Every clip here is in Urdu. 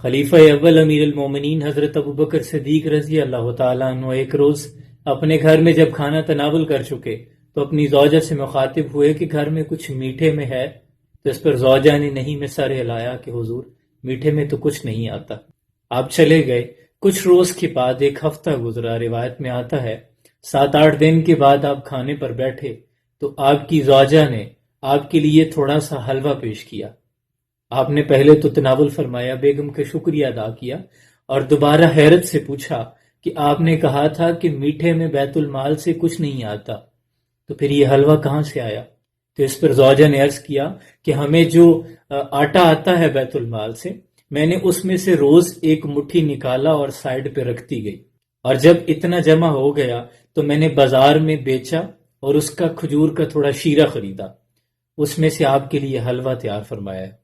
خلیفہ اول امیر المومنین حضرت ابو بکر صدیق رضی اللہ تعالیٰ عنہ ایک روز اپنے گھر میں جب کھانا تناول کر چکے تو اپنی زوجہ سے مخاطب ہوئے کہ گھر میں کچھ میٹھے میں ہے، تو اس پر زوجہ نے نہیں میں سر ہلایا کہ حضور میٹھے میں تو کچھ نہیں آتا۔ آپ چلے گئے۔ کچھ روز کے بعد ایک ہفتہ گزرا، روایت میں آتا ہے 7-8 دن کے بعد آپ کھانے پر بیٹھے تو آپ کی زوجہ نے آپ کے لیے تھوڑا سا حلوہ پیش کیا۔ آپ نے پہلے تو تناول فرمایا، بیگم کا شکریہ ادا کیا اور دوبارہ حیرت سے پوچھا کہ آپ نے کہا تھا کہ میٹھے میں بیت المال سے کچھ نہیں آتا، تو پھر یہ حلوہ کہاں سے آیا؟ تو اس پر زوجہ نے عرض کیا کہ ہمیں جو آٹا آتا ہے بیت المال سے، میں نے اس میں سے روز ایک مٹھی نکالا اور سائیڈ پہ رکھتی گئی، اور جب اتنا جمع ہو گیا تو میں نے بازار میں بیچا اور اس کا کھجور کا تھوڑا شیرہ خریدا، اس میں سے آپ کے لیے حلوہ تیار فرمایا ہے۔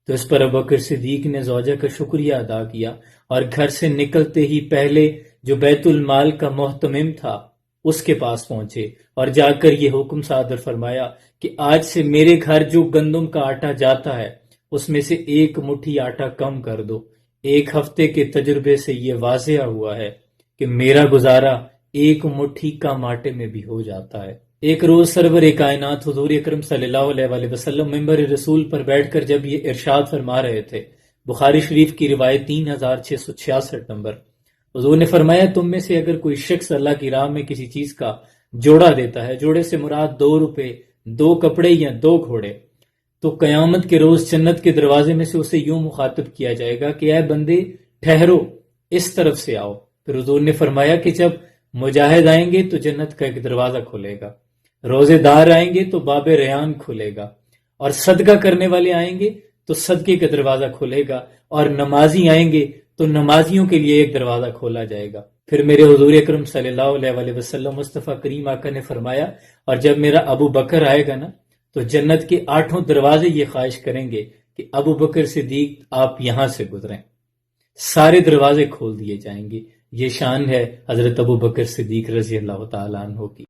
تو اس پر ابوبکر صدیق نے زوجہ کا شکریہ ادا کیا اور گھر سے نکلتے ہی پہلے جو بیت المال کا محتمم تھا اس کے پاس پہنچے اور جا کر یہ حکم صادر فرمایا کہ آج سے میرے گھر جو گندم کا آٹا جاتا ہے اس میں سے ایک مٹھی آٹا کم کر دو۔ ایک ہفتے کے تجربے سے یہ واضح ہوا ہے کہ میرا گزارا ایک مٹھی کم آٹے میں بھی ہو جاتا ہے۔ ایک روز سرور کائنات حضور اکرم صلی اللہ علیہ وآلہ وسلم ممبر رسول پر بیٹھ کر جب یہ ارشاد فرما رہے تھے، بخاری شریف کی روایت 3666 نمبر، حضور نے فرمایا تم میں سے اگر کوئی شخص اللہ کی راہ میں کسی چیز کا جوڑا دیتا ہے، جوڑے سے مراد 2 روپے، 2 کپڑے یا 2 گھوڑے، تو قیامت کے روز جنت کے دروازے میں سے اسے یوں مخاطب کیا جائے گا کہ اے بندے ٹھہرو، اس طرف سے آؤ۔ پھر حضور نے فرمایا کہ جب مجاہد آئیں گے تو جنت کا ایک دروازہ کھلے گا، روزے دار آئیں گے تو باب ریان کھلے گا، اور صدقہ کرنے والے آئیں گے تو صدقے کا دروازہ کھلے گا، اور نمازی آئیں گے تو نمازیوں کے لیے ایک دروازہ کھولا جائے گا۔ پھر میرے حضور اکرم صلی اللہ علیہ وآلہ وسلم مصطفیٰ کریم آقا نے فرمایا اور جب میرا ابو بکر آئے گا نا تو جنت کے 8 دروازے یہ خواہش کریں گے کہ ابو بکر صدیق آپ یہاں سے گزریں، سارے دروازے کھول دیے جائیں گے۔ یہ شان ہے حضرت ابو بکر صدیق رضی اللہ تعالیٰ عنہ کی۔